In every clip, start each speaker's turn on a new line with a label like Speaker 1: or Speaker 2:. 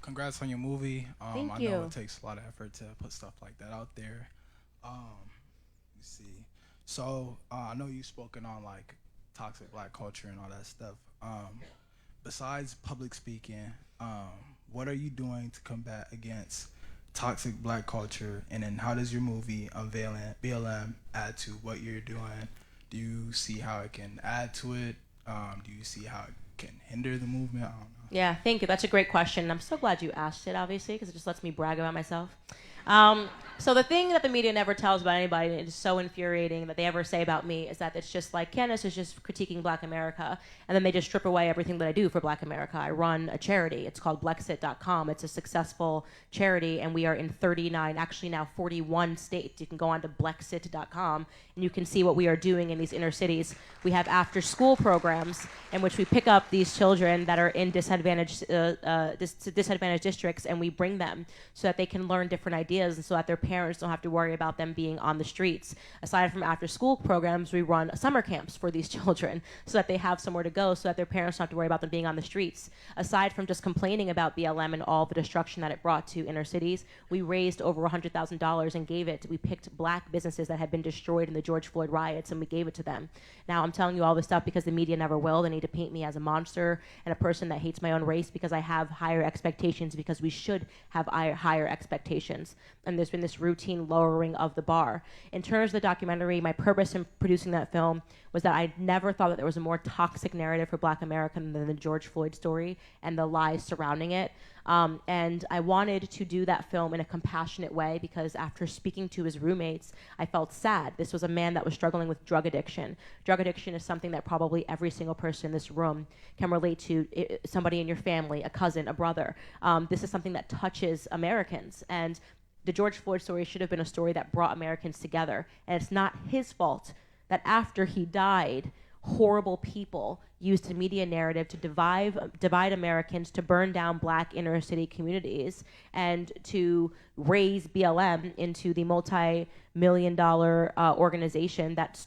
Speaker 1: congrats on your movie.
Speaker 2: Thank
Speaker 1: I
Speaker 2: you.
Speaker 1: know it takes a lot of effort to put stuff like that out there. Let me see. So I know you've spoken on like toxic black culture and all that stuff. Besides public speaking, what are you doing to combat against toxic black culture? And then how does your movie Unveiling BLM add to what you're doing? Do you see how it can add to it? Do you see how it can hinder the movement? I don't know.
Speaker 2: Yeah, thank you. That's a great question. I'm so glad you asked it, obviously, because it just lets me brag about myself. So the thing that the media never tells about anybody, and it is so infuriating that they ever say about me, is that it's just like Candace is just critiquing Black America, and then they just strip away everything that I do for Black America. I run a charity. It's called Blexit.com. It's a successful charity, and we are in 39, actually now 41 states. You can go on to Blexit.com, and you can see what we are doing in these inner cities. We have after-school programs in which we pick up these children that are in disadvantaged districts, and we bring them so that they can learn different ideas and so that their parents don't have to worry about them being on the streets. Aside from after-school programs, we run summer camps for these children so that they have somewhere to go so that their parents don't have to worry about them being on the streets. Aside from just complaining about BLM and all the destruction that it brought to inner cities, we raised over $100,000 and gave it. We picked Black businesses that had been destroyed in the George Floyd riots, and we gave it to them. Now, I'm telling you all this stuff because the media never will. They need to paint me as a monster and a person that hates my own race because I have higher expectations, because we should have higher expectations. And there's been this routine lowering of the bar. In terms of the documentary, my purpose in producing that film was that I never thought that there was a more toxic narrative for Black America than the George Floyd story and the lies surrounding it. And I wanted to do that film in a compassionate way because after speaking to his roommates, I felt sad. This was a man that was struggling with drug addiction. Drug addiction is something that probably every single person in this room can relate to, somebody in your family, a cousin, a brother. This is something that touches Americans. And the George Floyd story should have been a story that brought Americans together. And it's not his fault that after he died, horrible people used the media narrative to divide Americans, to burn down Black inner city communities, and to raise BLM into the multi-million-dollar organization that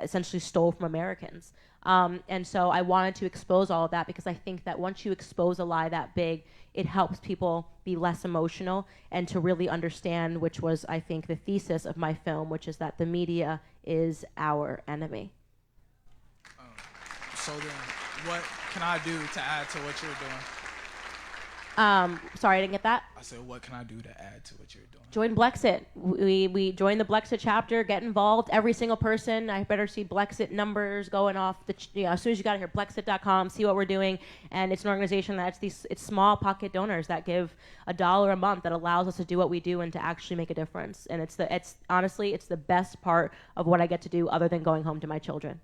Speaker 2: essentially stole from Americans. And so I wanted to expose all of that because I think that once you expose a lie that big, it helps people be less emotional and to really understand, which was, I think, the thesis of my film, which is that the media is our enemy.
Speaker 1: So then, what can I do to add to what you're doing?
Speaker 2: Sorry, I didn't get that.
Speaker 1: I said, what can I do to add to what you're doing?
Speaker 2: Join Blexit. We join the Blexit chapter, get involved. Every single person, I better see Blexit numbers going off. As soon as you got here, Blexit.com, see what we're doing. And it's an organization that's it's small pocket donors that give $1 a month that allows us to do what we do and to actually make a difference. And it's honestly, it's the best part of what I get to do other than going home to my children.